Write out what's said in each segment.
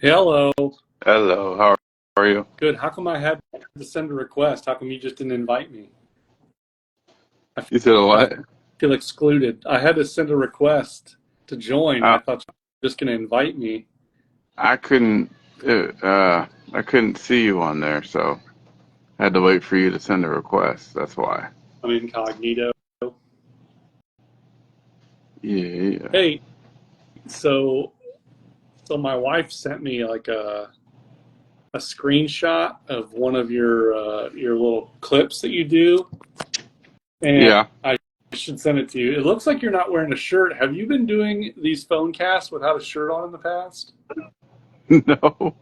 Hello. Hello, how are you? Good. How come I had to send a request? How come you just didn't invite me? I You said a I what? feel excluded. I had to send a request to join. Uh, I thought you were just going to invite me. I couldn't, I couldn't see you on there, so I had to wait for you to send a request. That's why. I'm incognito. Yeah, yeah. Hey, so so my wife sent me like a screenshot of one of your little clips that you do, and Yeah. I should send it to you. It looks like you're not wearing a shirt. Have you been doing these phone casts without a shirt on in the past? No.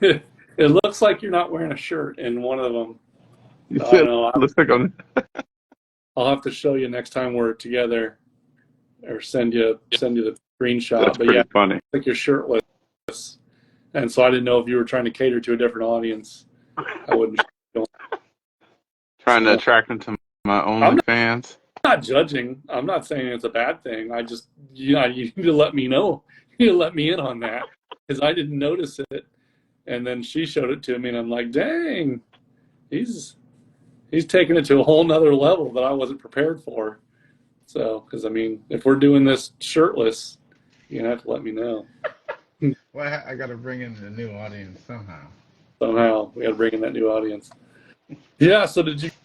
It looks like you're not wearing a shirt in one of them. You I don't said know. looks like I'm I'll have to show you next time we're together, or send you the that's screenshot. But yeah, pretty funny. like you're shirtless, and so I didn't know if you were trying to cater to a different audience. I wouldn't. Trying to So attract them to my I'm OnlyFans. not judging. I'm not saying it's a bad thing. I just you need to let me know. You need to let me in on that because I didn't notice it, and then she showed it to me, and I'm like, dang, he's he's taking it to a whole nother level that I wasn't prepared for. So, because I mean, if we're doing this shirtless, you're gonna have to let me know. Well, I got to bring in the new audience somehow. Somehow, we got to bring in that new audience. Yeah. So,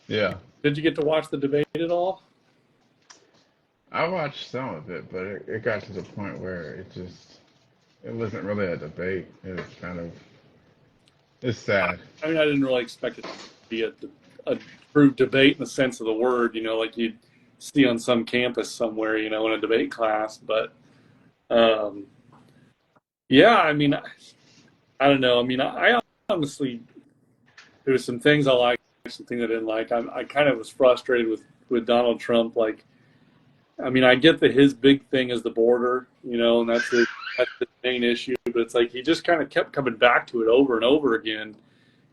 Yeah, did you get to watch the debate at all? I watched some of it, but it got to the point where it wasn't really a debate. It was kind of it's sad. I mean, I didn't really expect it to be a true debate in the sense of the word. Like you'd see on some campus somewhere. In a debate class. But um, yeah, I mean, I don't know. I mean, I honestly there was some things I liked, some things I didn't like. I kind of was frustrated with Donald Trump. Like, I mean, I get that his big thing is the border, and that's the main issue. But it's like he just kind of kept coming back to it over and over again.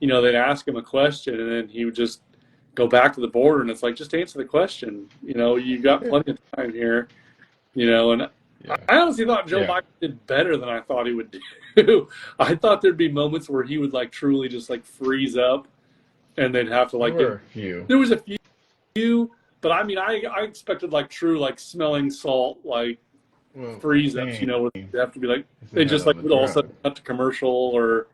They'd ask him a question, and then he would just go back to the border, and it's like, just answer the question. You got plenty of time here. And Yeah, I honestly thought Joe yeah. Biden did better than I thought he would do. I thought there'd be moments where he would like truly just like freeze up, and they'd have to There like were get. a few. There was a few, but I mean, I expected like true like smelling salt like Well, freeze ups. Kane Where they have to be like is they ahead just on like the would all of a sudden drug. cut to commercial, or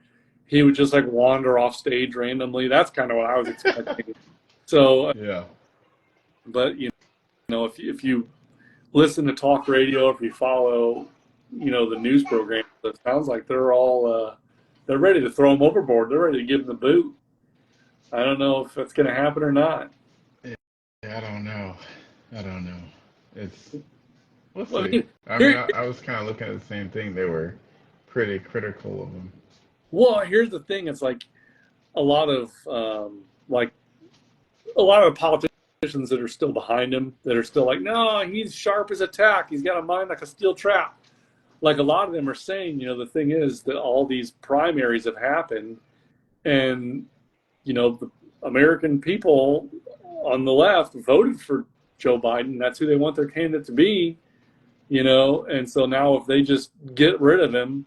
he would just like wander off stage randomly. That's kind of what I was expecting. So, Yeah, but if you listen to talk radio, if you follow the news programs, it sounds like they're ready to throw him overboard. They're ready to give him the boot. I don't know if that's going to happen or not. yeah. I don't know. I don't know. It's we'll Well, I see. mean, I mean, here, I was kind of looking at the same thing. They were pretty critical of him. well, here's the thing. It's like a lot of like a lot of politicians that are still behind him, that are still like, no, he's sharp as a tack. He's got a mind like a steel trap. Like a lot of them are saying, the thing is that all these primaries have happened, and the American people on the left voted for Joe Biden. That's who they want their candidate to be. And so now if they just get rid of him,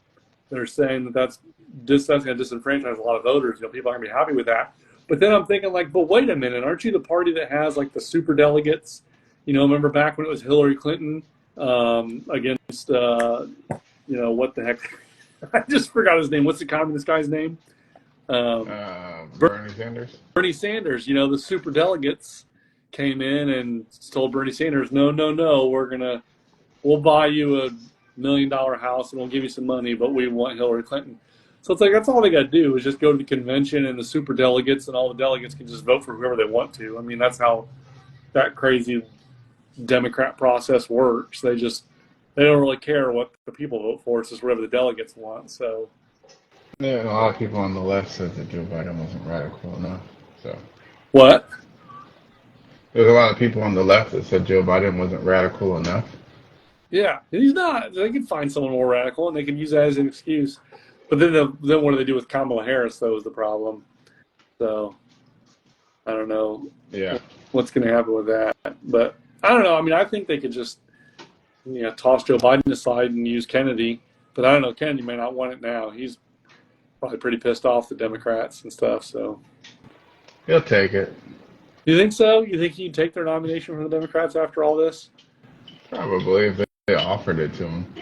they're saying that's going to disenfranchise a lot of voters. People aren't going to be happy with that. But then I'm thinking like, but wait a minute, aren't you the party that has like the super delegates? Remember back when it was Hillary Clinton against what the heck? I just forgot his name. What's the communist guy's name? Um, Bernie Sanders. Bernie Sanders. The super delegates came in and told Bernie Sanders, no, no, no, we'll buy you $1 million house and we'll give you some money, but we want Hillary Clinton. So it's like that's all they got to do is just go to the convention and the super delegates, and all the delegates can just vote for whoever they want to. I mean, that's how that crazy Democrat process works. They don't really care what the people vote for. It's just whatever the delegates want. So Yeah, a lot of people on the left said that Joe Biden wasn't radical enough. So what? there's a lot of people on the left that said Joe Biden wasn't radical enough. Yeah, he's not. They can find someone more radical, and they can use that as an excuse. But then what do they do with Kamala Harris? Though is the problem. So I don't know Yeah. what's going to happen with that. But I don't know. I mean, I think they could just toss Joe Biden aside and use Kennedy. But I don't know, Kennedy may not want it now. He's probably pretty pissed off the Democrats and stuff. So, He'll take it. you think so? You think he'd take their nomination from the Democrats after all this? Probably if they offered it to him.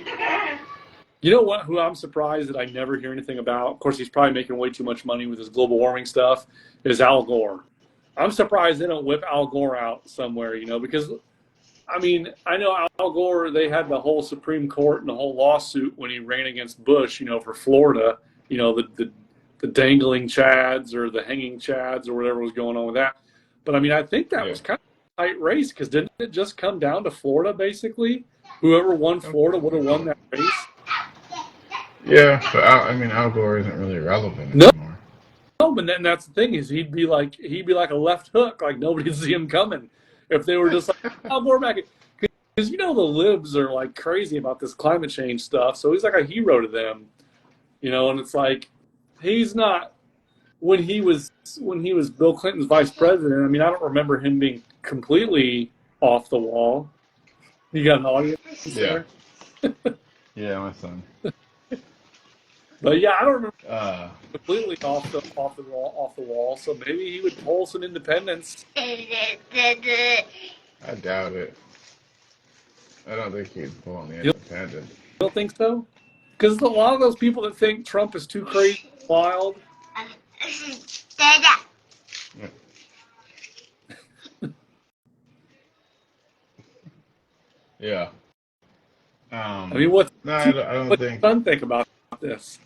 You know what? Who I'm surprised that I never hear anything about. Of course, he's probably making way too much money with his global warming stuff. Is Al Gore? I'm surprised they don't whip Al Gore out somewhere. Because I mean, I know Al Gore. They had the whole Supreme Court and the whole lawsuit when he ran against Bush. For Florida. The dangling chads or the hanging chads or whatever was going on with that. But I mean, I think that was kind of a tight race because didn't it just come down to Florida basically? Whoever won Florida would have won that race. Yeah, but Al Gore isn't really relevant No. anymore. No, but then that's the thing is he'd be like a left hook, like nobody'd see him coming if they were just like Al Gore back. Because the libs are like crazy about this climate change stuff, so he's like a hero to them, and it's like he's not when he was Bill Clinton's vice president. I mean, I don't remember him being completely off the wall. You got an audience there? Yeah, my son. But yeah, I don't remember completely off the wall. So maybe he would pull some independents. I doubt it. I don't think he'd pull on the independent. You don't think so? Because a lot of those people that think Trump is too crazy, wild. Yeah. I mean, what? No, I don't what think. Son think about this?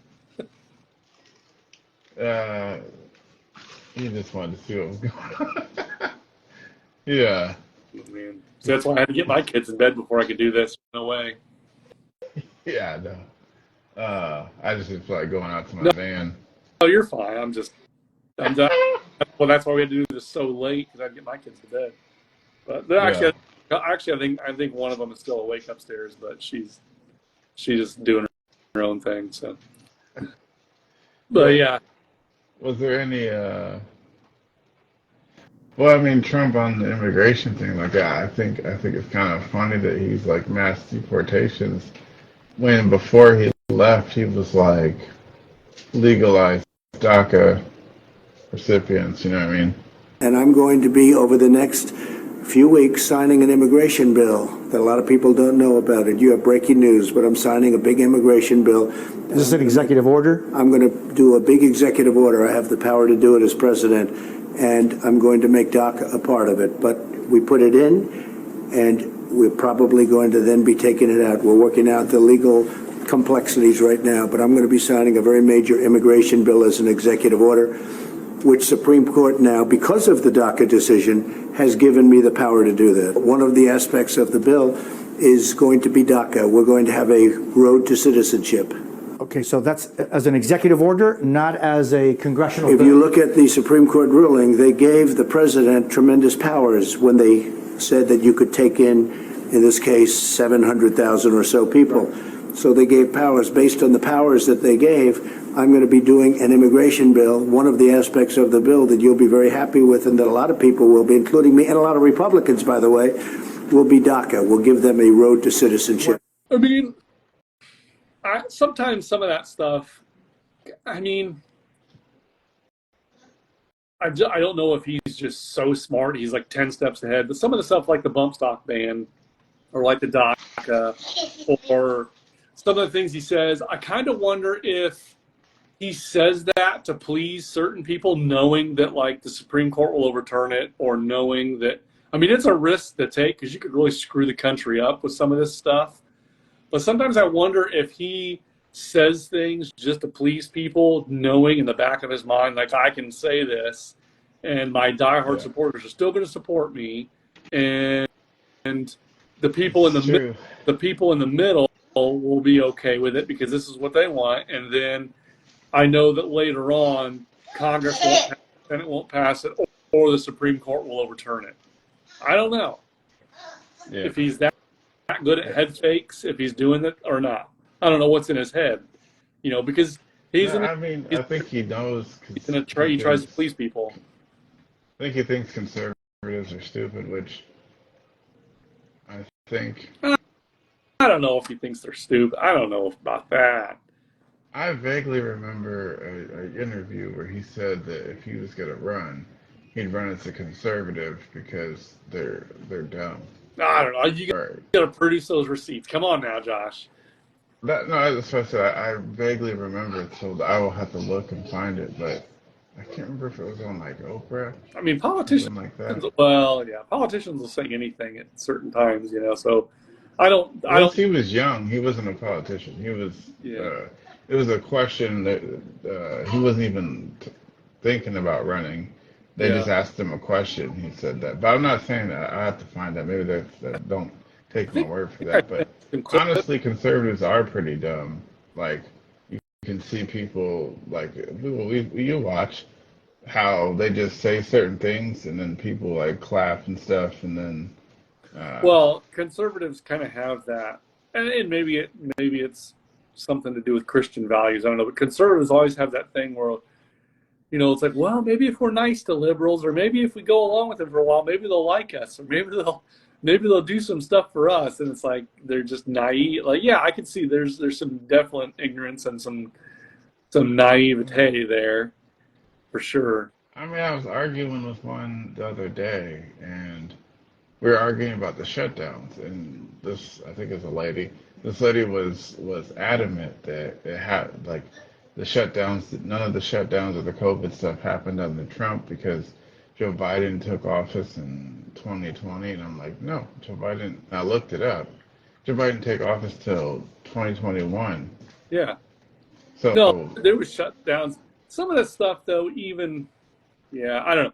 He just wanted to see what was going on. Yeah. Man. So that's why I had to get my kids in bed before I could do this. No way. Yeah, no. I just didn't feel like going out to my van. Oh, you're fine. I'm done. Well, that's why we had to do this so late because I had to get my kids to bed. But actually, I think one of them is still awake upstairs, but she's just doing her own thing. So, but yeah. Was there any? Well, I mean, Trump on the immigration thing, like I think it's kind of funny that he's like mass deportations when before he left he was like legalized DACA recipients. You know what I mean? And I'm going to be over the next few weeks signing an immigration bill that a lot of people don't know about it. You have breaking news, but I'm signing a big immigration bill. Is this an executive order? I'm going to do a big executive order. I have the power to do it as president, and I'm going to make DACA a part of it. But we put it in, and we're probably going to then be taking it out. We're working out the legal complexities right now, but I'm going to be signing a very major immigration bill as an executive order, which Supreme Court now, because of the DACA decision, has given me the power to do that. One of the aspects of the bill is going to be DACA. We're going to have a road to citizenship. Okay, so that's as an executive order, not as a congressional If bill. you look at the Supreme Court ruling, they gave the president tremendous powers when they said that you could take in this case, 700,000 or so people. So they gave powers. Based on the powers that they gave, I'm going to be doing an immigration bill. One of the aspects of the bill that you'll be very happy with and that a lot of people will be, including me and a lot of Republicans, by the way, will be DACA. We'll give them a road to citizenship. I mean, sometimes some of that stuff, I mean, I don't know if he's just so smart. He's like 10 steps ahead. But some of the stuff like the bump stock ban or like the DACA or some of the things he says, I kind of wonder if he says that to please certain people, knowing that like the Supreme Court will overturn it, or knowing that, I mean, it's a risk to take because you could really screw the country up with some of this stuff. But sometimes I wonder if he says things just to please people, knowing in the back of his mind, like, I can say this and my diehard supporters are still going to support me. And the people in the middle will be okay with it because this is what they want. And then I know that later on Congress won't pass it, Senate won't pass it, or the Supreme Court will overturn it. I don't know if he's that good at head fakes, if he's doing it or not. I don't know what's in his head, because he's I think he knows. He tries to please people. I think he thinks conservatives are stupid, which I think I don't know if he thinks they're stupid. I don't know about that. I vaguely remember an interview where he said that if he was going to run, he'd run as a conservative because they're dumb. I don't know. You Right. got to produce those receipts. Come on now, Josh. No, that's what I said. I vaguely remember it, so I will have to look and find it, but I can't remember if it was on like Oprah, I mean, politicians. something like that. Well, yeah, politicians will say anything at certain times, you know. So I don't. Once he was young, he wasn't a politician. He was. Yeah. It was a question that he wasn't even thinking about running. They Yeah. just asked him a question. He said that. But I'm not saying that. I have to find that. Maybe that don't take my word for that. But honestly, conservatives are pretty dumb. Like you can see people like you watch how they just say certain things and then people like clap and stuff and then. Well, conservatives kind of have that, and maybe it's something to do with Christian values. I don't know, but conservatives always have that thing where, you know, it's like, well, maybe if we're nice to liberals, or maybe if we go along with them for a while, maybe they'll like us, or maybe they'll do some stuff for us. And it's like they're just naive. Like, yeah, I can see there's some definite ignorance and some naivete there, for sure. I mean, I was arguing with one the other day, and we were arguing about the shutdowns. And this, I think, is a lady. This lady was adamant that it had like the shutdowns. None of the shutdowns or the COVID stuff happened under Trump because Joe Biden took office in 2020, and I'm like, no, Joe Biden. I looked it up. Joe Biden take office till 2021. Yeah. So No, there was shutdowns. Some of that stuff, though, yeah, I don't know.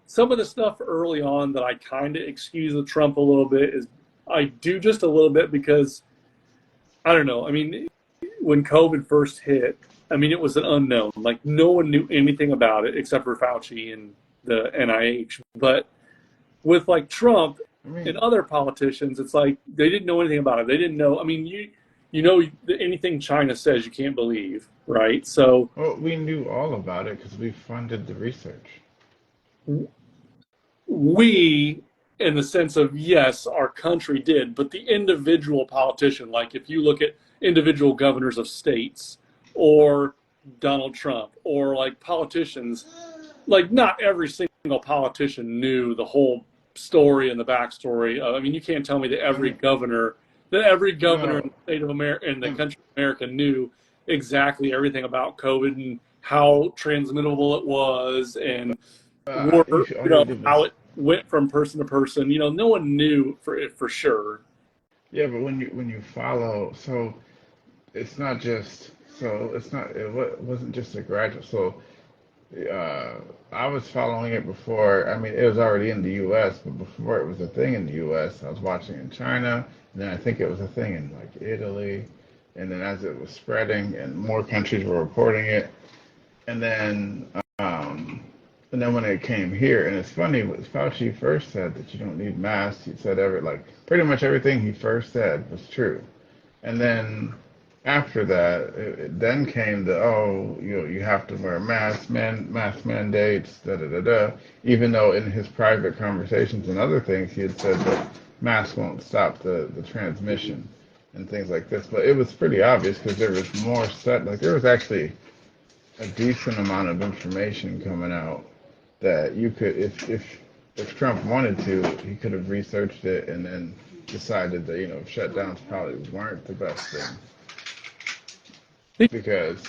Some of the stuff early on that I kind of excuse with Trump a little bit is I do just a little bit because, I don't know. I mean, when COVID first hit, I mean, it was an unknown. Like, no one knew anything about it except for Fauci and the NIH. But with, like, Trump and other politicians, it's like they didn't know anything about it. They didn't know. I mean, you know, anything China says you can't believe, right? So well, we knew all about it because we funded the research. we, in the sense of, yes, our country did, but the individual politician, like if you look at individual governors of states or Donald Trump or like politicians, like not every single politician knew the whole story and the backstory. I mean, you can't tell me that every governor in the state of America, in the country of America, knew exactly everything about COVID and how transmittable it was and how it went from person to person. You know, no one knew for sure. Yeah, but when you follow, so it's not just it wasn't just a graduate. So I was following it before. I mean, it was already in the U.S., but before it was a thing in the U.S., I was watching in China, and then I think it was a thing in like Italy, and then as it was spreading, and more countries were reporting it, and then when it came here, and it's funny, Fauci first said that you don't need masks. He said pretty much everything he first said was true, and then after that, it then came you have to wear mask mandates, even though in his private conversations and other things he had said that masks won't stop the transmission and things like this. But it was pretty obvious because there was more there was actually a decent amount of information coming out that you could, if Trump wanted to, he could have researched it and then decided that, shutdowns probably weren't the best thing. Because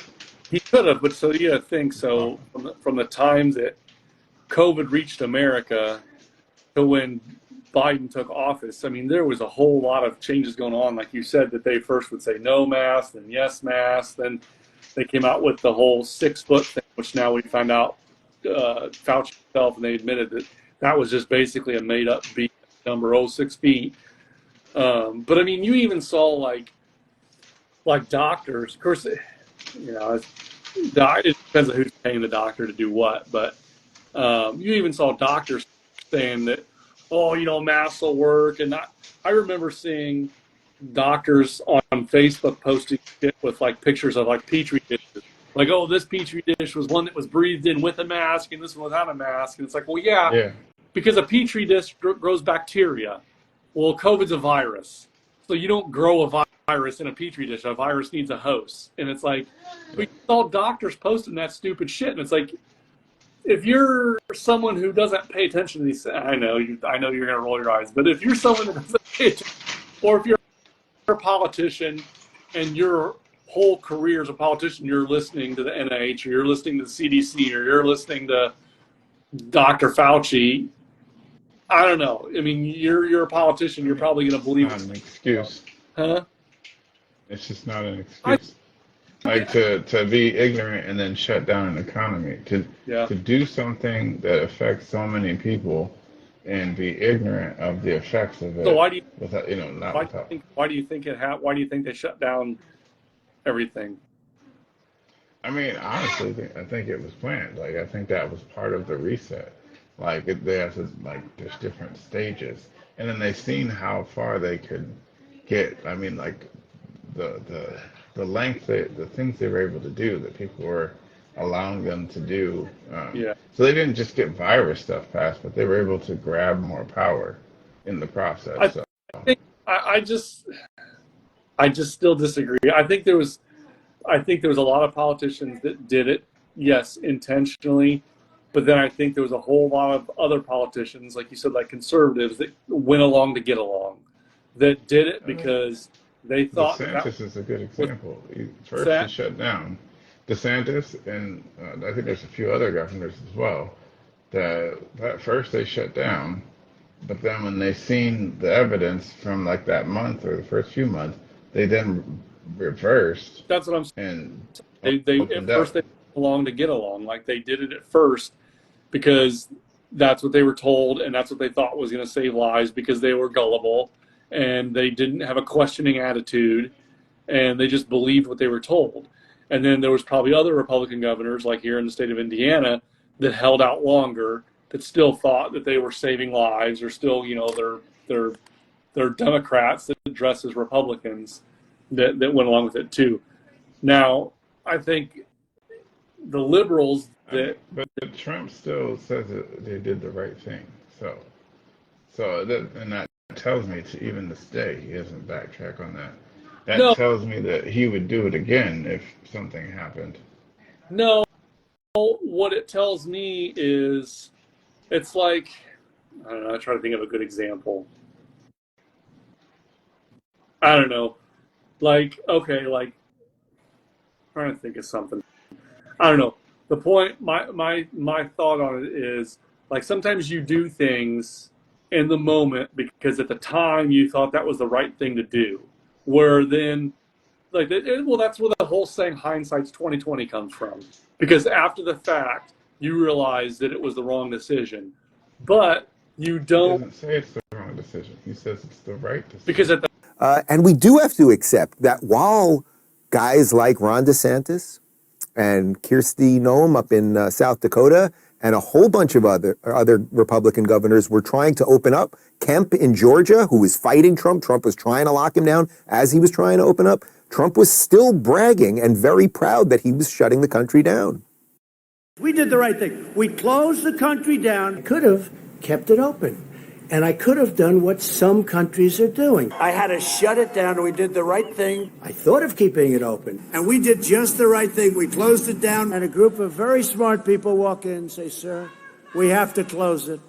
he could have, but so you got to think. So from the time that COVID reached America to when Biden took office, I mean, there was a whole lot of changes going on. Like you said, that they first would say no mask, then yes mask, then they came out with the whole 6 foot thing, which now we find out Fauci himself, and they admitted that was just basically a made up beat number, 6 feet. But I mean, you even saw like doctors, of course, it depends on who's paying the doctor to do what, but you even saw doctors saying that, masks will work. And I remember seeing doctors on Facebook posting it with like pictures of like Petri dishes. Like, this Petri dish was one that was breathed in with a mask and this one without a mask. And it's like, well, yeah. Because a Petri dish grows bacteria. Well, COVID's a virus. So you don't grow a virus in a petri dish. A virus needs a host. And it's like, we saw doctors posting that stupid shit. And it's like, if you're someone who doesn't pay attention to these, I know you're going to roll your eyes, but if you're someone that doesn't pay attention, or if you're a politician and your whole career as a politician, you're listening to the NIH, or you're listening to the CDC, or you're listening to Dr. Fauci, I don't know. I mean, you're a politician. You're probably going to believe Not an excuse. huh? It's just not an excuse. Like to be ignorant and then shut down an economy. To do something that affects so many people and be ignorant of the effects of it. So why do you without, not why without. do you think why do you think they shut down everything? I mean, honestly, I think it was planned. Like, I think that was part of the reset. Like, there's different stages, and then they seen how far they could get. I mean, like the length, the things they were able to do, that people were allowing them to do. So they didn't just get virus stuff passed, but they were able to grab more power in the process. I just still disagree. I think there was a lot of politicians that did it, yes, intentionally, but then I think there was a whole lot of other politicians, like you said, like conservatives, that went along to get along, that did it because they thought. DeSantis is a good example. First, he shut down. DeSantis, and I think there's a few other governors as well, that first they shut down, but then when they seen the evidence from like that month or the first few months, they then reversed. That's what I'm saying. And they at first they went along to get along, like they did it at first because that's what they were told and that's what they thought was going to save lives, because they were gullible and they didn't have a questioning attitude and they just believed what they were told. And then there was probably other Republican governors, like here in the state of Indiana, that held out longer, that still thought that they were saving lives, or still, they're Democrats that dress as Republicans that went along with it too. Now, I think the liberals that... But Trump still says that they did the right thing. So that tells me to even this day he doesn't backtrack on that. That tells me that he would do it again if something happened. No, what it tells me is, it's like, I don't know, I try to think of a good example. I don't know. Like, okay, like, trying to think of something. I don't know. The point, my thought on it is, like, sometimes you do things in the moment because at the time you thought that was the right thing to do. Where then, like, that's where the whole saying hindsight's 20/20 comes from. Because after the fact, you realize that it was the wrong decision, but you don't. He doesn't say it's the wrong decision. He says it's the right decision. Because at the and we do have to accept that while guys like Ron DeSantis and Kristi Noem up in South Dakota and a whole bunch of other Republican governors were trying to open up, Kemp in Georgia, who was fighting Trump was trying to lock him down as he was trying to open up, Trump was still bragging and very proud that he was shutting the country down. We did the right thing. We closed the country down. I could have kept it open. And I could have done what some countries are doing. I had to shut it down, and we did the right thing. I thought of keeping it open. And we did just the right thing. We closed it down. And a group of very smart people walk in and say, sir, we have to close it.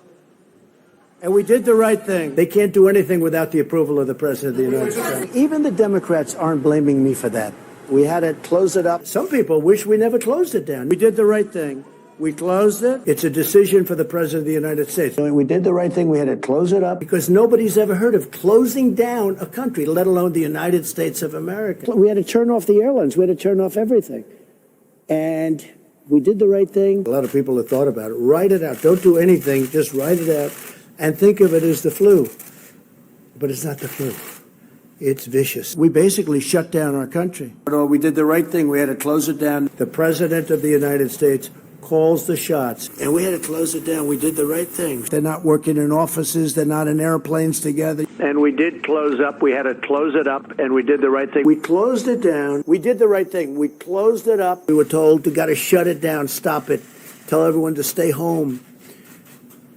And we did the right thing. They can't do anything without the approval of the President of the United States. Even the Democrats aren't blaming me for that. We had to close it up. Some people wish we never closed it down. We did the right thing. We closed it. It's a decision for the President of the United States. We did the right thing. We had to close it up because nobody's ever heard of closing down a country, let alone the United States of America. We had to turn off the airlines. We had to turn off everything. And we did the right thing. A lot of people have thought about it. Write it out. Don't do anything. Just write it out and think of it as the flu. But it's not the flu. It's vicious. We basically shut down our country. We did the right thing. We had to close it down. The President of the United States calls the shots. And we had to close it down. We did the right thing. They're not working in offices. They're not in airplanes together. And we did close up. We had to close it up, and we did the right thing. We closed it down. We did the right thing. We closed it up. We were told we got to shut it down, stop it, tell everyone to stay home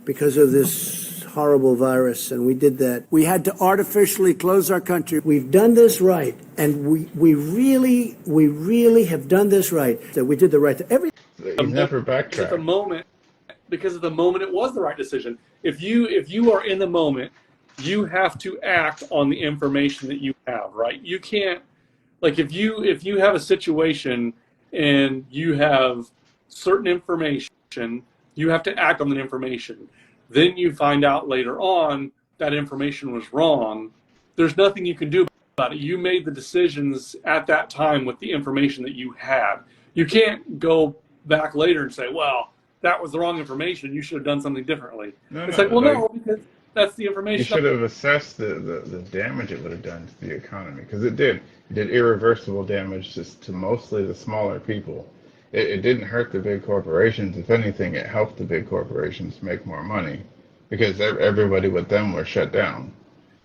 because of this horrible virus, and we did that. We had to artificially close our country. We've done this right, and we really have done this right. So we did the right thing. He's never At the backtracked. moment, because at the moment it was the right decision. If you are in the moment, you have to act on the information that you have, right? You can't, like, if you have a situation and you have certain information, you have to act on that information. Then you find out later on that information was wrong. There's nothing you can do about it. You made the decisions at that time with the information that you had. You can't go back later and say, well, that was the wrong information. You should have done something differently. It's like, well, no, because that's the You information. should have assessed the damage it would have done to the economy, because it did. It did irreversible damage just to mostly the smaller people. It didn't hurt the big corporations. If anything, it helped the big corporations make more money because everybody with them were shut down.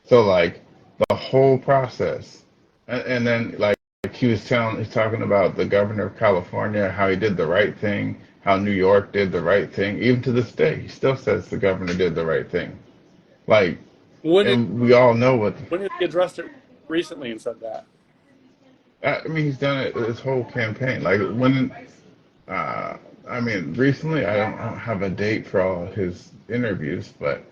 So like the whole process, and then like he's talking about the governor of California, how he did the right thing, how New York did the right thing. Even to this day, he still says the governor did the right thing. Like, and we all know what. When did he address it recently and said that? I mean, he's done it his whole campaign. Like when, I mean, recently I don't have a date for all his interviews, but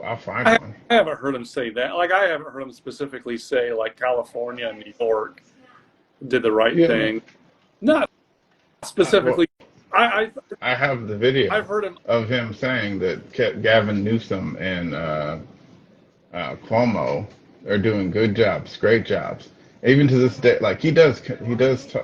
I'll find one. I haven't heard him say that. Like, I haven't heard him specifically say, like, California and New York did the right thing. Not specifically. I have the video I've heard him of him saying that Gavin Newsom and Cuomo are doing good jobs, great jobs. Even to this day, like he does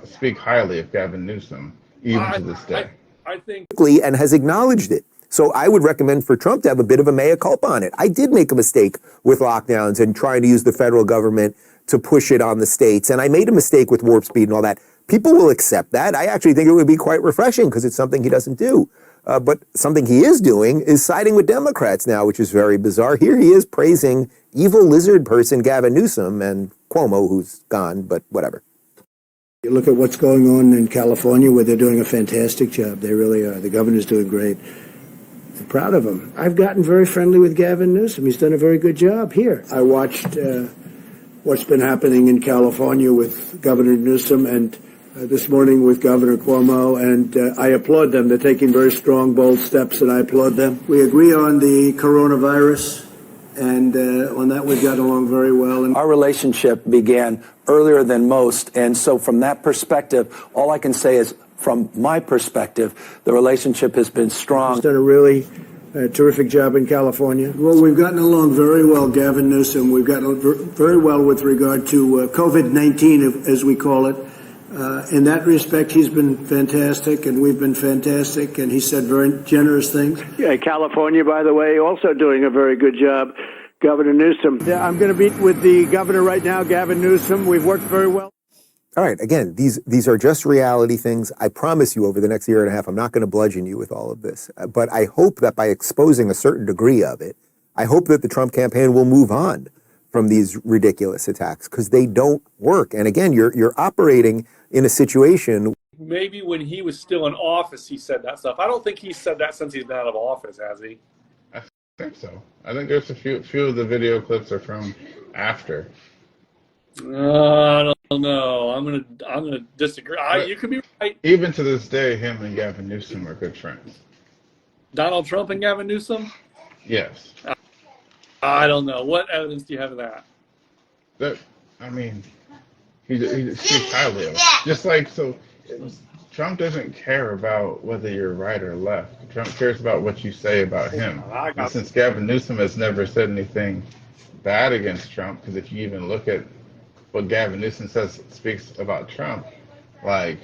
speak highly of Gavin Newsom, even to this day. I think, and has acknowledged it. So I would recommend for Trump to have a bit of a mea culpa on it. I did make a mistake with lockdowns and trying to use the federal government to push it on the states. And I made a mistake with warp speed and all that. People will accept that. I actually think it would be quite refreshing because it's something he doesn't do. But something he is doing is siding with Democrats now, which is very bizarre. Here he is praising evil lizard person Gavin Newsom and Cuomo, who's gone, but whatever. You look at what's going on in California, where they're doing a fantastic job. They really are. The governor's doing great. I'm proud of him. I've gotten very friendly with Gavin Newsom. He's done a very good job here. I watched what's been happening in California with Governor Newsom and this morning with Governor Cuomo, and I applaud them. They're taking very strong, bold steps, and I applaud them. We agree on the coronavirus, and on that we've got along very well. And our relationship began earlier than most, and so from that perspective, all I can say is, from my perspective, the relationship has been strong. He's done a really terrific job in California. Well, we've gotten along very well, Gavin Newsom. We've gotten very well with regard to COVID-19, as we call it. In that respect, he's been fantastic, and we've been fantastic, and he said very generous things. Yeah, California, by the way, also doing a very good job. Governor Newsom. Yeah, I'm going to meet with the governor right now, Gavin Newsom. We've worked very well. All right, again, these are just reality things. I promise you over the next year and a half, I'm not going to bludgeon you with all of this. But I hope that by exposing a certain degree of it, I hope that the Trump campaign will move on from these ridiculous attacks because they don't work. And again, you're operating in a situation. maybe when he was still in office, he said that stuff. I don't think he said that since he's been out of office, has he? I think so. I think there's a few of the video clips are from after. I don't know. I'm gonna disagree. You could be right. Even to this day, him and Gavin Newsom are good friends. Donald Trump and Gavin Newsom? Yes. I don't know. What evidence do you have of that? I mean, he speaks highly of it. Just like, so Trump doesn't care about whether you're right or left. Trump cares about what you say about him. And since Gavin Newsom has never said anything bad against Trump, because if you even look at what Gavin Newsom speaks about Trump, like,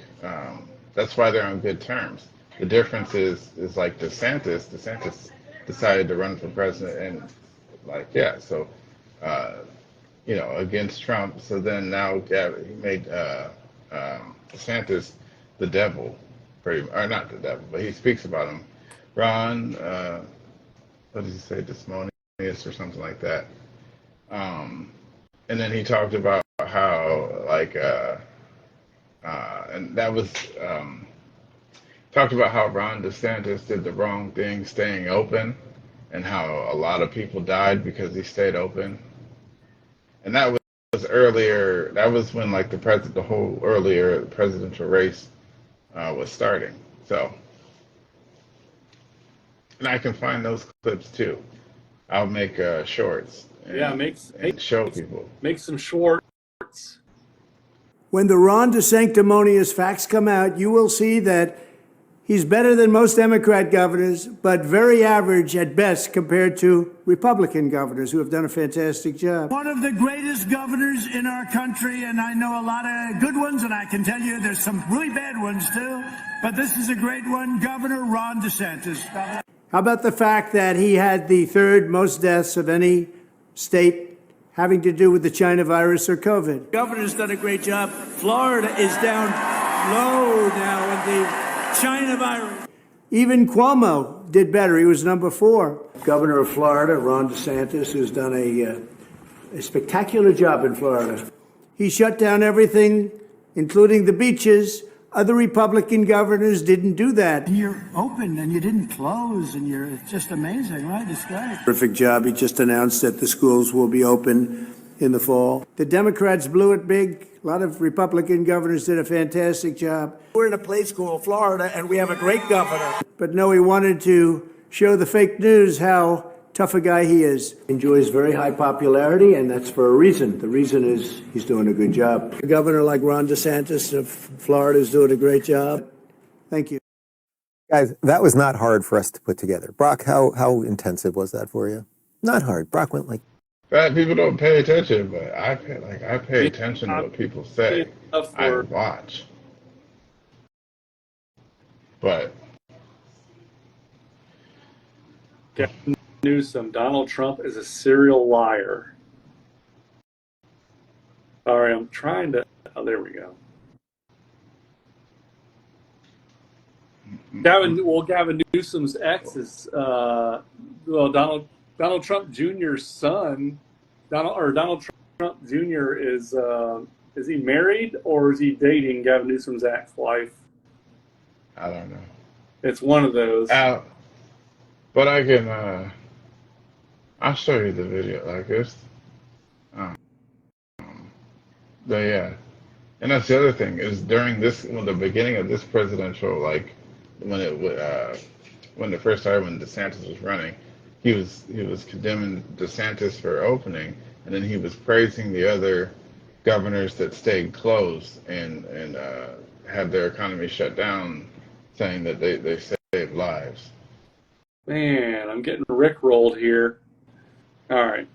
that's why they're on good terms. The difference is like DeSantis decided to run for president and against Trump. So then now he made DeSantis the devil, or not the devil, but he speaks about him. Ron, what does he say, Desmonius or something like that. And then he talked about how and that was talked about how Ron DeSantis did the wrong thing staying open, and how a lot of people died because he stayed open. And that was earlier. That was when like the whole earlier presidential race was starting. So, and I can find those clips too. I'll make shorts Yeah, and show people. make some shorts. When the Ron DeSanctimonious facts come out, you will see that he's better than most Democrat governors, but very average at best compared to Republican governors who have done a fantastic job. One of the greatest governors in our country, and I know a lot of good ones, and I can tell you there's some really bad ones too, but this is a great one, Governor Ron DeSantis. How about the fact that he had the third most deaths of any state having to do with the China virus or COVID? Governor's done a great job. Florida is down low now with the China virus. Even Cuomo did better. He was number 4. Governor of Florida, Ron DeSantis, who's done a spectacular job in Florida. He shut down everything, including the beaches. Other Republican governors didn't do that. And you're open and you didn't close and it's just amazing, right? It's great. Terrific job. He just announced that the schools will be open in the fall. The Democrats blew it big. A lot of Republican governors did a fantastic job. We're in a place called Florida and we have a great governor. But no, he wanted to show the fake news how tough a guy he is. Enjoys very high popularity, and that's for a reason. The reason is he's doing a good job. A governor like Ron DeSantis of Florida is doing a great job. Thank you. Guys, that was not hard for us to put together. Brock, how intensive was that for you? Not hard. Brock went like... Bad people don't pay attention, but I pay attention to what people say. I watch. But Gavin Newsom, Donald Trump is a serial liar. Sorry, I'm trying to. Oh, there we go. Gavin Newsom's ex is Donald Trump Jr.'s son. Donald Trump Jr. is he married or is he dating Gavin Newsom's ex-wife? I don't know. It's one of those. But I can. I'll show you the video like this. But yeah, and that's the other thing is during the beginning of this presidential, like when it first started, when DeSantis was running, he was condemning DeSantis for opening, and then he was praising the other governors that stayed closed and had their economy shut down, saying that they saved lives. Man, I'm getting rickrolled here. All right.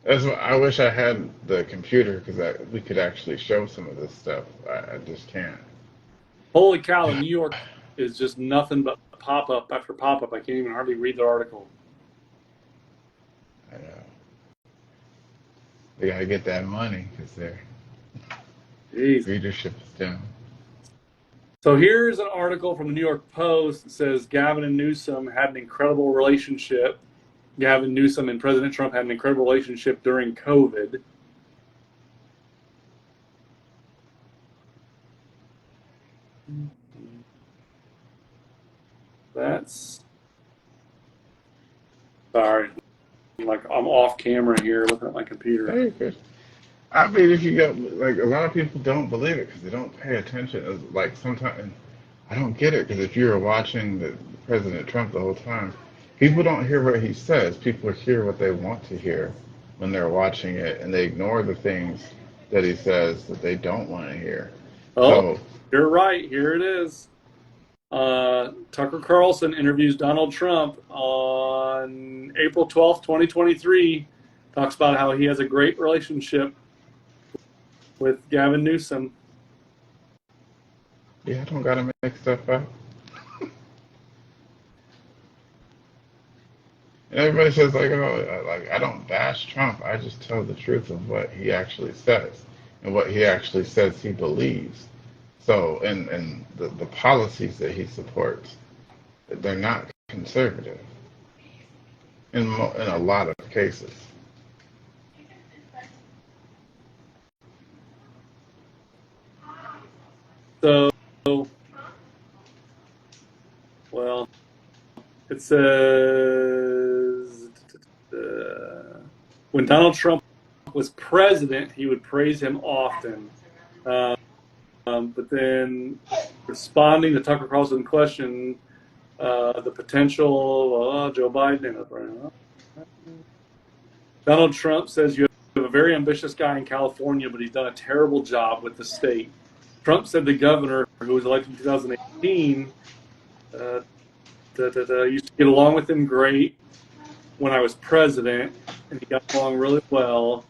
That's what, I wish I had the computer because we could actually show some of this stuff. I just can't. Holy cow, New York is just nothing but pop-up after pop-up. I can't even hardly read the article. I know. They gotta get that money because their readership is down. So here's an article from the New York Post that says Gavin and Newsom had an incredible relationship. Gavin Newsom and President Trump had an incredible relationship during COVID. That's... Sorry. I'm off camera here looking at my computer. Hey, Chris. I mean, if you go, like, a lot of people don't believe it because they don't pay attention. It's like, sometimes, I don't get it because if you're watching President Trump the whole time, people don't hear what he says. People hear what they want to hear when they're watching it, and they ignore the things that he says that they don't want to hear. Oh, so, you're right. Here it is. Tucker Carlson interviews Donald Trump on April 12th, 2023. Talks about how he has a great relationship with Gavin Newsom. Yeah, I don't got to make stuff up. And everybody says, like, oh, I don't bash Trump. I just tell the truth of what he actually says and what he actually says he believes. So, and the policies that he supports, they're not conservative in a lot of cases. So, well, it says when Donald Trump was president, he would praise him often. But then responding to Tucker Carlson's question, the potential Joe Biden. Donald Trump says you have a very ambitious guy in California, but he's done a terrible job with the state. Trump said the governor, who was elected in 2018, used to get along with him great when I was president, and he got along really well.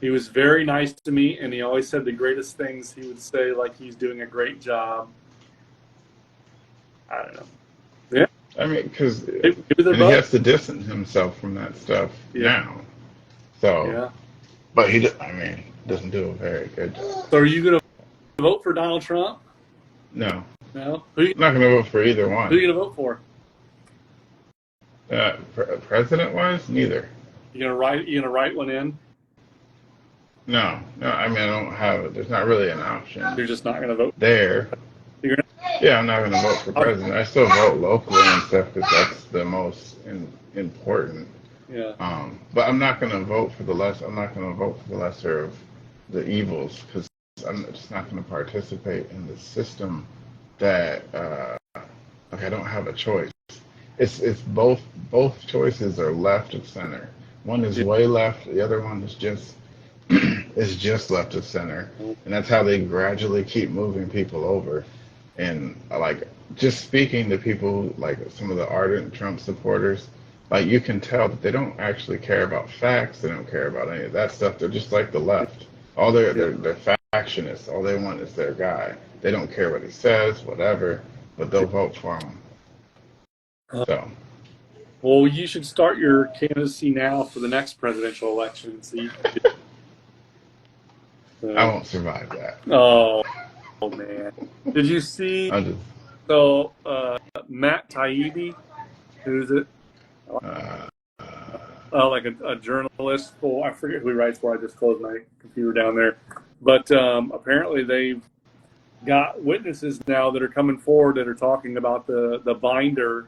He was very nice to me, and he always said the greatest things. He would say, like, he's doing a great job. I don't know. Yeah. I mean, because Maybe he they're both. has to distance himself from that stuff now. So, Yeah. but he doesn't do a very good job. So are you going to vote for Donald Trump? No, No. Who are you I'm not going to vote for either going one. to vote for? President-wise, neither. You going to write one in? No. I mean, I don't have it. There's not really an option You're just not going to vote. there. You're gonna, Yeah, I'm not going to vote for president. I still vote locally and stuff because that's the most important. yeah. But I'm not going to vote for the less. I'm not going to vote for the lesser of the evils because I'm just not going to participate in the system that I don't have a choice. It's both choices are left of center. One is way left. The other one is just left of center, and that's how they gradually keep moving people over. And like just speaking to people like some of the ardent Trump supporters, like you can tell that they don't actually care about facts. They don't care about any of that stuff. They're just like the left. All they're factionists. All they want is their guy. They don't care what he says, whatever, but they'll vote for him. So Well, you should start your candidacy now for the next presidential election. So you can I won't survive that. oh man. Did you see I'll just Matt Taibbi, who's it? Like a journalist for, I forget who he writes for. I just closed my computer down there. But apparently they've got witnesses now that are coming forward that are talking about the binder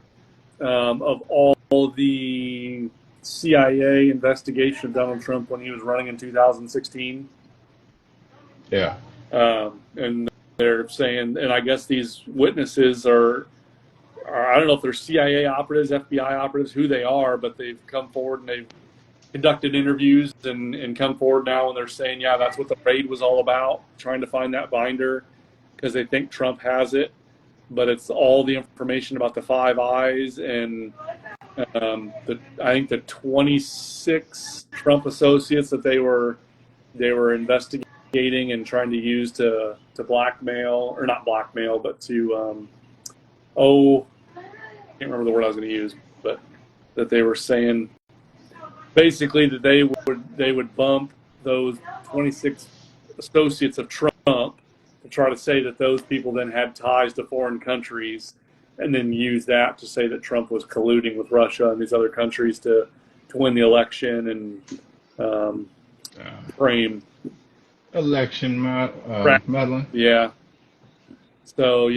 of all the CIA investigation of Donald Trump when he was running in 2016. yeah. And they're saying, and I guess these witnesses are I don't know if they're CIA operatives, FBI operatives, who they are, but they've come forward and they've conducted interviews and come forward now and they're saying, yeah, that's what the raid was all about, trying to find that binder because they think Trump has it. But it's all the information about the Five Eyes and I think the 26 Trump associates that they were investigating and trying to use to blackmail, or not blackmail, but to I can't remember the word I was going to use, but that they were saying basically that they would bump those 26 associates of Trump to try to say that those people then had ties to foreign countries, and then use that to say that Trump was colluding with Russia and these other countries to win the election and frame Election meddling. Yeah. So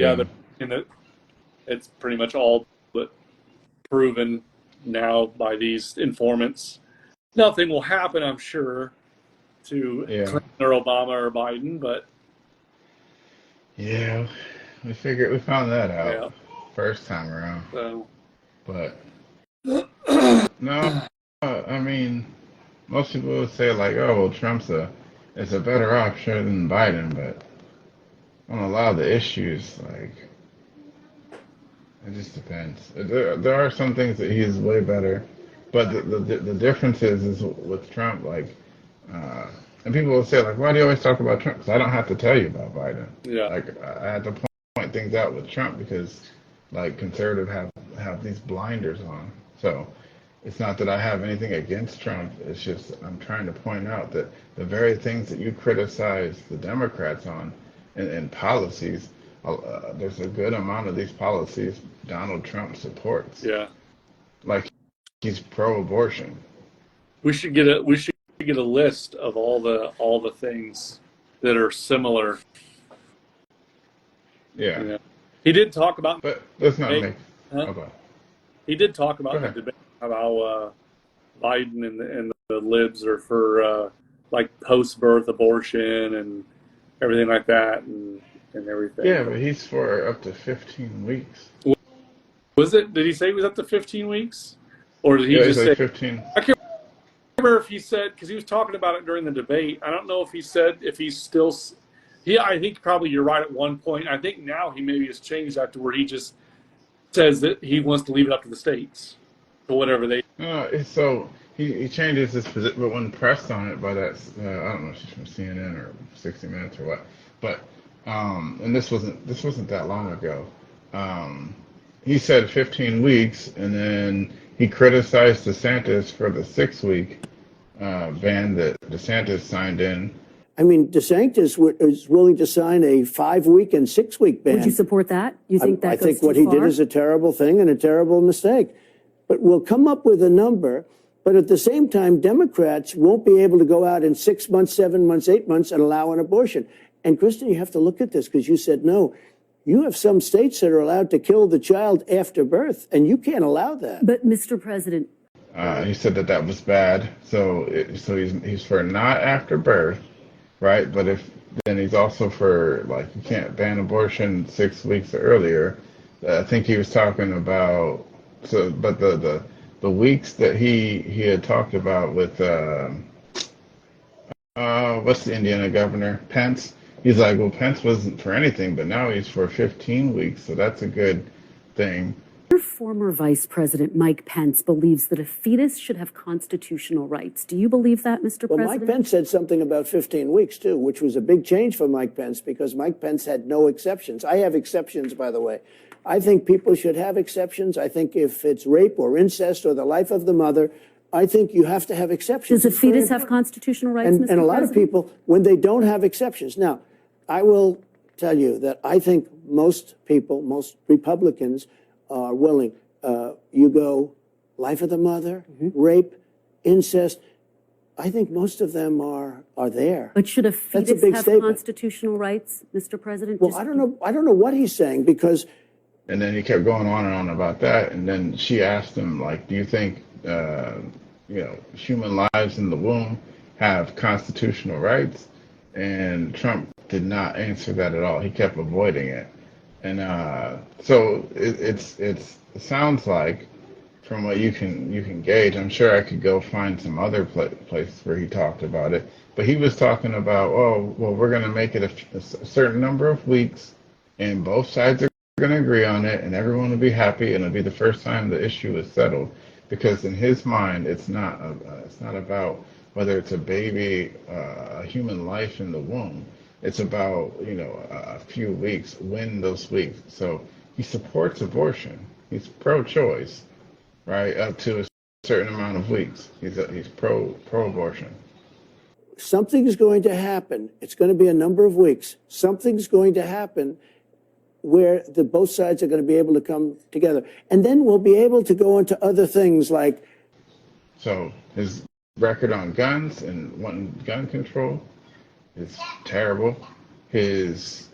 it's pretty much all but proven now by these informants. Nothing will happen, I'm sure, to Clinton or Obama or Biden, but yeah, we found that out first time around. so But no, I mean, most people would say like, oh, well, Trump's is a better option than Biden, but on a lot of the issues, like, it just depends. There are some things that he's way better, but the difference is with Trump, like, and people will say like, why do you always talk about Trump? Because I don't have to tell you about Biden. yeah. Like, I had to point things out with Trump because, like, conservatives have these blinders on. So it's not that I have anything against Trump. It's just I'm trying to point out that the very things that you criticize the Democrats on in policies, there's a good amount of these policies Donald Trump supports. Yeah. Like, he's pro-abortion. We should get a list of all the things that are similar. Yeah. You know? He did talk about, But let's not make. Huh? Okay. he did talk about Go the ahead. debate about Biden and libs are for like post-birth abortion and everything like that, and everything. Yeah, but he's for up to 15 weeks. Was it? Did he say it was up to 15 weeks, or did he Yeah, just he's like say? 15. I can't remember if he said, because he was talking about it during the debate. I don't know if he said if he's still. I think probably you're right at one point. I think now he maybe has changed that to where he just says that he wants to leave it up to the states for whatever they. So he changes his position, but when pressed on it by that, I don't know if she's from CNN or 60 Minutes or what, but and this wasn't that long ago. He said 15 weeks, and then he criticized DeSantis for the 6-week ban that DeSantis signed in. I mean, DeSantis is willing to sign a 5-week and 6-week ban. Would you support that? You think that I goes think too what he far? did is a terrible thing and a terrible mistake. But we'll come up with a number. But at the same time, Democrats won't be able to go out in 6 months, 7 months, 8 months and allow an abortion. And Kristen, you have to look at this because you said no. You have some states that are allowed to kill the child after birth, and you can't allow that. But Mr. President, He said that was bad. So he's for not after birth, right? But then he's also for, like, you can't ban abortion 6 weeks or earlier. I think he was talking about, but the weeks that he had talked about with what's the Indiana governor, Pence. He's like, well, Pence wasn't for anything, but now he's for 15 weeks, so that's a good thing. your former Vice President Mike Pence believes that a fetus should have constitutional rights. Do you believe that, Mr. Well, President? Mike Pence said something about 15 weeks, too, which was a big change for Mike Pence because Mike Pence had no exceptions. I have exceptions, by the way. I think people should have exceptions. I think if it's rape or incest or the life of the mother, I think you have to have exceptions. Does a fetus have constitutional rights, Mr. And a lot of President? people, when they don't have exceptions. Now, I will tell you that I think most people, most Republicans are willing. You go life of the mother, rape, incest. I think most of them are there. But should a That's a fetus big have statement. constitutional rights, Mr. President? Well, I don't know what he's saying because And then he kept going on and on about that. And then she asked him, like, do you think, human lives in the womb have constitutional rights? And Trump did not answer that at all. He kept avoiding it. And so it sounds like, from what you can gauge, I'm sure I could go find some other places where he talked about it. But he was talking about, oh, well, we're going to make it a certain number of weeks, and both sides are going to agree on it, and everyone will be happy, and it'll be the first time the issue is settled. Because in his mind, it's not about whether it's a baby, a human life in the womb. It's about a few weeks, when those weeks. So he supports abortion. He's pro-choice, right, up to a certain amount of weeks. He's pro-abortion. something's going to happen. It's going to be a number of weeks. Something's going to happen where both sides are going to be able to come together. And then we'll be able to go into other things like. So his record on guns and wanting gun control is terrible. His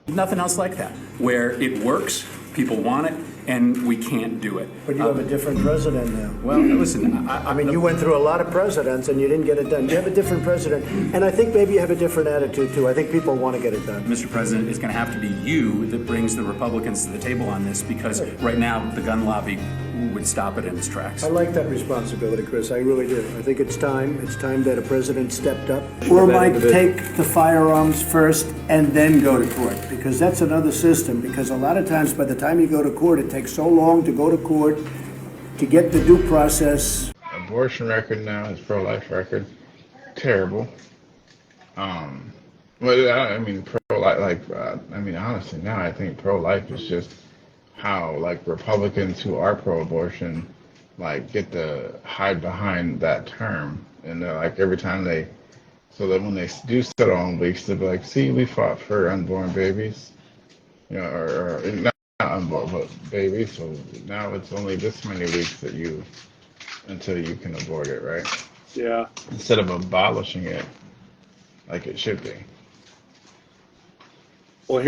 nothing else like that, where it works, people want it, and we can't do it. But you have a different president now. Well, listen, I mean, you went through a lot of presidents and you didn't get it done. You have a different president, and I think maybe you have a different attitude too. I think people want to get it done. Mr. President, it's going to have to be you that brings the Republicans to the table on this, because right now the gun lobby would stop it in its tracks. I like that responsibility, Chris. I really do. I think it's time. It's time that a president stepped up. Or might take the firearms first and then go to court, because that's another system. Because a lot of times, by the time you go to court, it takes so long to go to court to get the due process. abortion record now, his pro-life record, terrible. But I mean, pro-life, honestly, now I think pro-life is just how, like, Republicans who are pro-abortion, like, get to hide behind that term. And they're like, every time so that when they do settle on weeks, they'll be like, see, we fought for unborn babies, or not unborn, but babies. So now it's only this many weeks until you can abort it, right? Yeah. Instead of abolishing it like it should be. Well,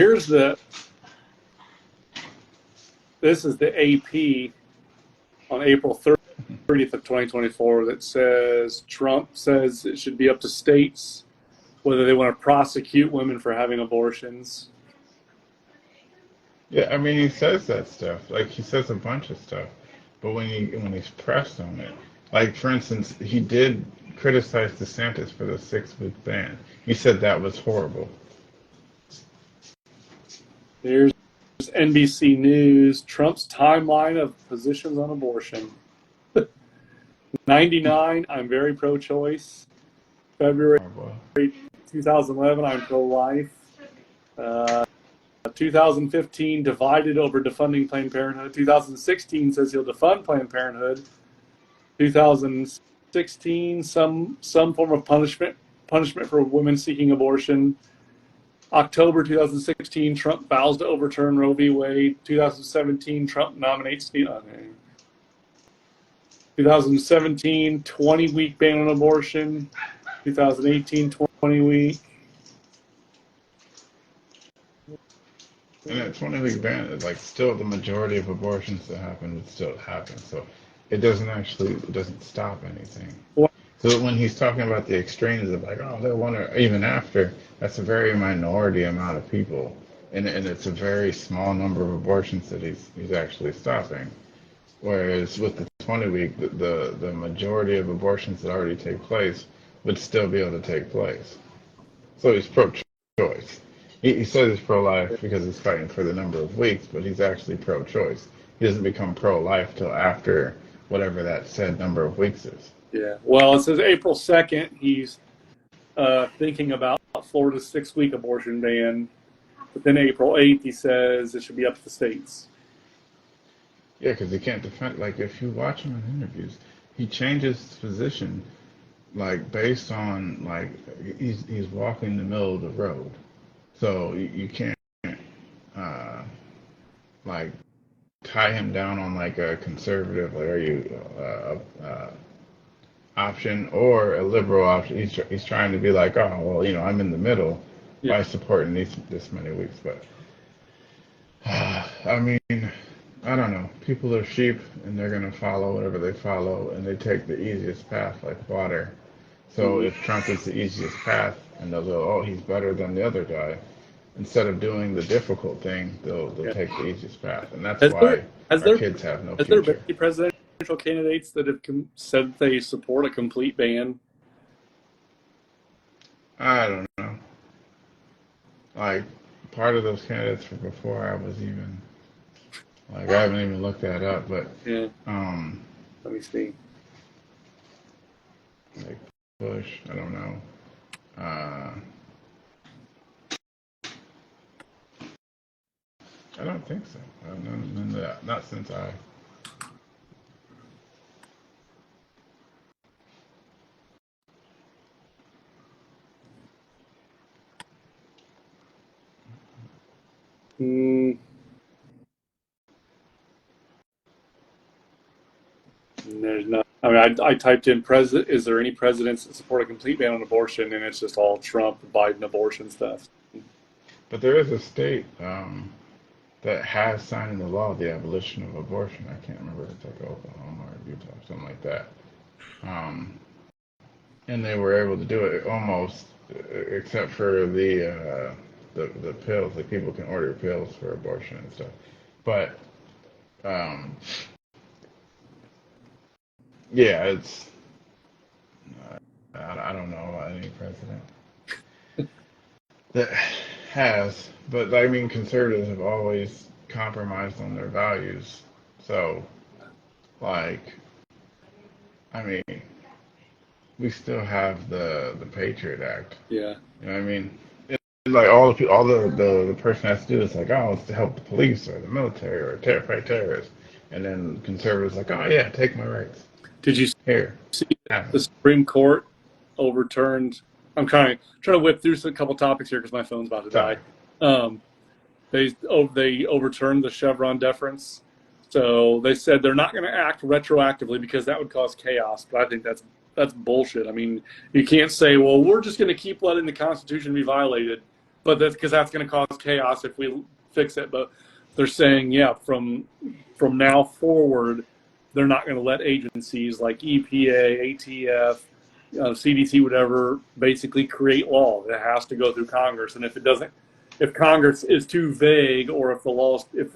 this is the AP on April 3rd. 30th of 2024 that says Trump says it should be up to states whether they want to prosecute women for having abortions. Yeah, I mean, he says that stuff. Like, he says a bunch of stuff. But when he's pressed on it, like, for instance, he did criticize DeSantis for the 6-week ban. He said that was horrible. There's NBC News, Trump's timeline of positions on abortion. 99, I'm very pro-choice. February Horrible. 2011, I'm pro-life. 2015, divided over defunding Planned Parenthood. 2016 says he'll defund Planned Parenthood. 2016, some form of punishment for women seeking abortion. October 2016, Trump vows to overturn Roe v. Wade. 2017, Trump nominates 2017, 20-week ban on abortion. 2018, 20-week. And that 20-week ban is like still the majority of abortions that happen would still happen. So it doesn't stop anything. So when he's talking about the extremes of like, oh, they'll want to, even after, that's a very minority amount of people. And it's a very small number of abortions that he's actually stopping. Whereas with the 20-week, the majority of abortions that already take place would still be able to take place. So he's pro-choice. He says he's pro-life because he's fighting for the number of weeks, but he's actually pro-choice. He doesn't become pro-life till after whatever that said number of weeks is. Yeah. Well, it says April 2nd, he's thinking about Florida's 6-week abortion ban. But then April 8th, he says it should be up to the states. Yeah, because he can't defend. Like, if you watch him in interviews, he changes his position, like, based on, like, he's walking the middle of the road. So you can't, like, tie him down on, like, a conservative, like, are you option or a liberal option. He's trying to be like, oh, well, I'm in the middle by supporting this many weeks. But, I mean, I don't know. People are sheep, and they're going to follow whatever they follow, and they take the easiest path, like water. So if Trump is the easiest path, and they'll go, oh, he's better than the other guy, instead of doing the difficult thing, they'll take the easiest path. And that's why our kids have no future. Has there been presidential candidates that have said they support a complete ban? I don't know. Like, part of those candidates from before I was even... Like, I haven't even looked that up, but Yeah. Let me see. like Bush, I don't know. I don't think so. None of that. Not since I. There's not. I mean, I typed in is there any presidents that support a complete ban on abortion, and it's just all Trump, Biden abortion stuff. But there is a state that has signed into law the abolition of abortion. I can't remember if it's like Oklahoma or Utah, something like that. And they were able to do it almost, except for the pills. Like, people can order pills for abortion and stuff. But yeah, it's I don't know about any president that has, but I mean, conservatives have always compromised on their values. So, like, I mean, we still have the Patriot Act. Yeah. You know what I mean? Like, all the person has to do is like, oh, it's to help the police or the military or fight terrorists, and then conservatives like, oh yeah, take my rights. Did you Here. see the Supreme Court overturned? I'm trying to whip through a couple topics here because my phone's about to die. They overturned the Chevron deference. So they said they're not going to act retroactively because that would cause chaos. But I think that's bullshit. I mean, you can't say, well, we're just going to keep letting the Constitution be violated, but that's because that's going to cause chaos if we fix it. But they're saying, yeah, from now forward, they're not going to let agencies like EPA, ATF, CDC, whatever, basically create law. It has to go through Congress, and if it doesn't, if Congress is too vague, or if the laws, if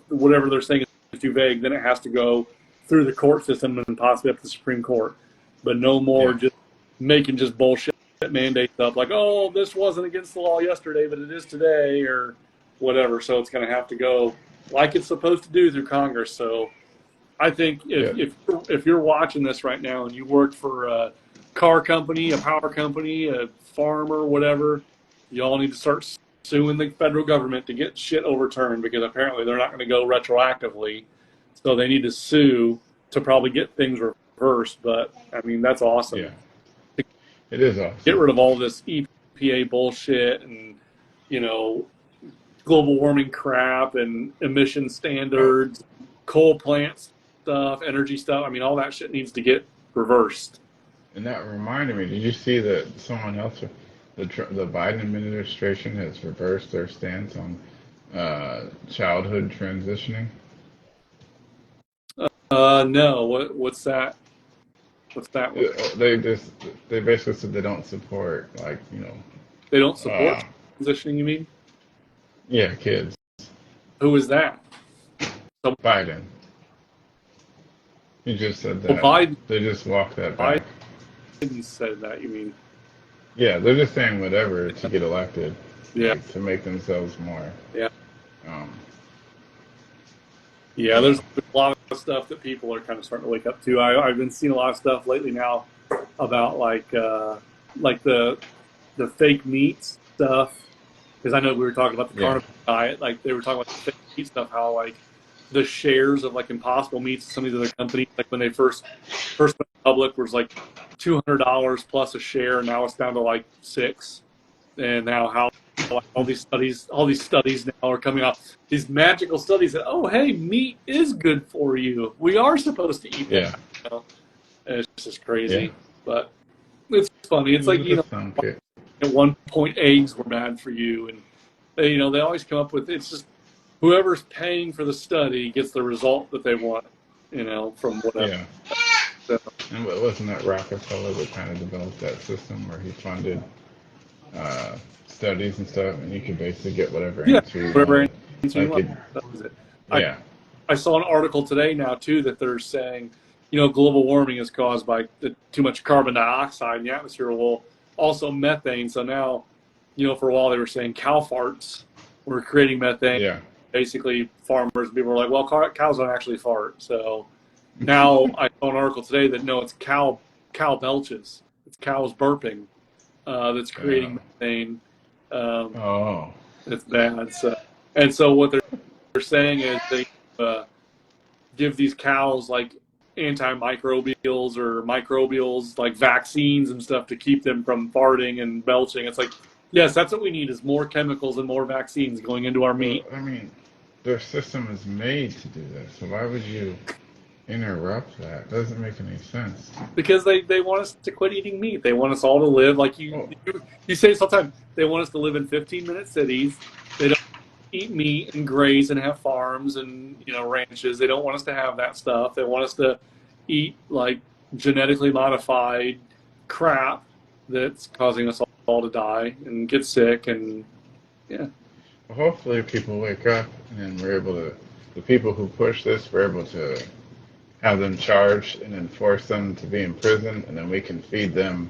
whatever they're saying is too vague, then it has to go through the court system and possibly up to the Supreme Court. But no more just making just bullshit mandates up like, oh, this wasn't against the law yesterday, but it is today, or whatever. So it's going to have to go like it's supposed to do through Congress. So I think if you're watching this right now and you work for a car company, a power company, a farmer, whatever, you all need to start suing the federal government to get shit overturned, because apparently they're not going to go retroactively. So they need to sue to probably get things reversed. But I mean, that's awesome. Yeah. It is awesome. Get rid of all this EPA bullshit and, global warming crap and emission standards, coal plant stuff, energy stuff. I mean, all that shit needs to get reversed. And that reminded me, did you see that someone else, the Biden administration has reversed their stance on childhood transitioning? No. What's that? What's that? They basically said they don't support, They don't support transitioning, you mean? Yeah, kids. Who is that? Biden. He just said that. Well, Biden. They just walked that back. Biden said that, you mean? Yeah, they're just saying whatever to get elected. Yeah. To make themselves more. Yeah. Yeah, there's a lot of stuff that people are kind of starting to wake up to. I've been seeing a lot of stuff lately now about like the fake meat stuff, because I know we were talking about the carnivore diet. Like they were talking about the fake meat stuff, how like the shares of like Impossible Meats, some of these other companies, like when they first went public, was like $200 plus a share, and now it's down to like $6. And now how all these studies now are coming out, these magical studies that, oh hey, meat is good for you. We are supposed to eat that. And it's just crazy, but it's funny. It's like at one point eggs were bad for you, and they always come up with, it's just whoever's paying for the study gets the result that they want, from whatever. Yeah. So, and wasn't that Rockefeller that kind of developed that system where he funded studies and stuff, and you could basically get whatever answer you wanted. That was it. Yeah. I saw an article today now too that they're saying, global warming is caused by too much carbon dioxide in the atmosphere. Well, also methane. So now, for a while they were saying cow farts were creating methane. Yeah. Basically, farmers and people were like, well, cows don't actually fart. So now I saw an article today that no, it's cow belches. It's cows burping that's creating methane. It's bad. So what they're saying is they give these cows like antimicrobials or microbials, like vaccines and stuff, to keep them from farting and belching. It's like, yes, that's what we need, is more chemicals and more vaccines going into our meat. I mean, their system is made to do that, so why would you interrupt that? It doesn't make any sense. Because they want us to quit eating meat. They want us all to live like you say sometimes. They want us to live in 15-minute cities. They don't eat meat and graze and have farms and ranches. They don't want us to have that stuff. They want us to eat like genetically modified crap that's causing us all to die and get sick. And well, hopefully people wake up, and we're able to, the people who push this, we're able to have them charged and enforce them to be in prison, and then we can feed them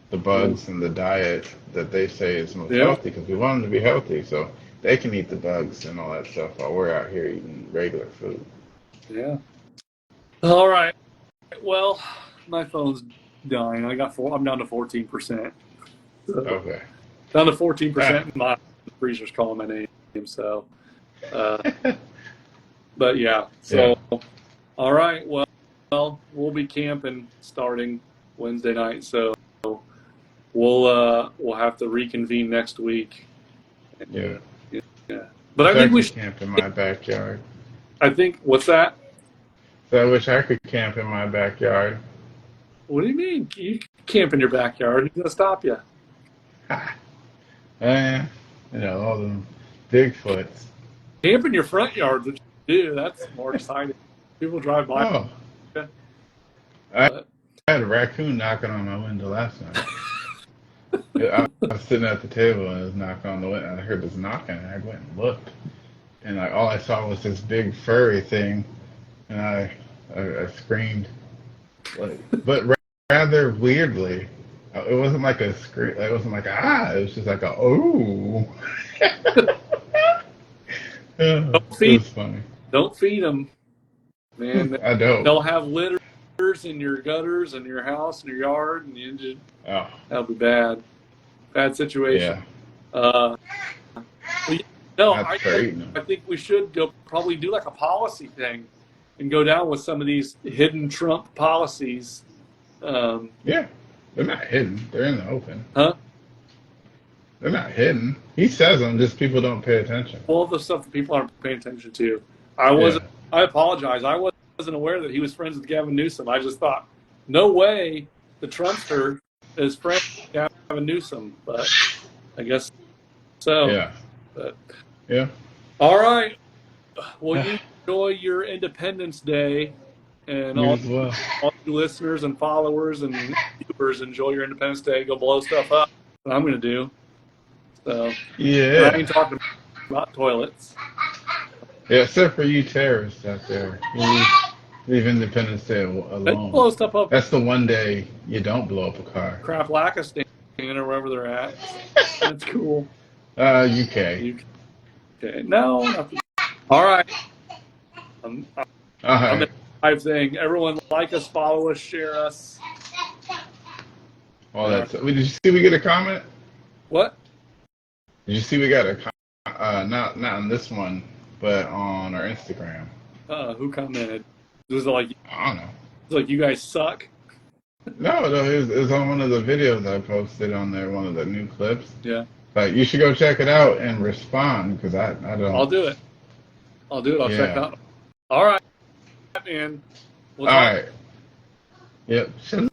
the bugs and the diet that they say is most healthy, because we want them to be healthy, so they can eat the bugs and all that stuff while we're out here eating regular food. Yeah. All right. Well, my phone's dying. I'm down to 14%. Okay. Down to 14%. My freezer's calling my name. So, but yeah. So, all right. Well, we'll be camping starting Wednesday night. So we'll have to reconvene next week. Yeah. But I think we should camp in my backyard. I think, what's that? So I wish I could camp in my backyard. What do you mean? You can camp in your backyard. Who's going to stop you? All them Bigfoots. Camp in your front yard, which you do. That's more exciting. People drive by. Oh, I had a raccoon knocking on my window last night. I was sitting at the table and it was knocking on the window. And I heard this knocking, and I went and looked, and like all I saw was this big furry thing, and I screamed, but rather weirdly. It wasn't like a scream. It wasn't like a It was just like a oh. It was funny. Don't feed them, man. I don't. They'll have litters in your gutters and your house and your yard, and you just, Oh, that'll be bad. Bad situation. yeah. No, That's I great. think we should probably do like a policy thing and go down with some of these hidden Trump policies. Yeah. They're not hidden. They're in the open. Huh? They're not hidden. He says them, just people don't pay attention. All the stuff that people aren't paying attention to. I apologize. I wasn't aware that he was friends with Gavin Newsom. I just thought, no way the Trumpster is friends with Gavin Newsom. But I guess so. Yeah. But, Yeah. all right. Well, you enjoy your Independence Day. And You all as well. you listeners and followers and viewers, enjoy your Independence Day. Go blow stuff up. That's what I'm going to do. So, I Yeah. ain't talking about toilets. Yeah, except for you terrorists out there. You leave Independence Day They alone. blow stuff up. That's the one day you don't blow up a car. Crap-Lackistan or wherever they're at. That's cool. UK. Okay. No, nothing. All right. I'm All right. the live thing. Everyone like us, follow us, share us. All that stuff. Did you see we get a comment? What? Did you see we got a not on this one, but on our Instagram? Who commented? Was it like, I don't know. you guys suck? No, it was on one of the videos I posted on there, one of the new clips. Yeah. Like, you should go check it out and respond, because I don't. I'll do it. I'll check it Yeah. out. All right, man. We'll All talk. right. Yep. Shalom.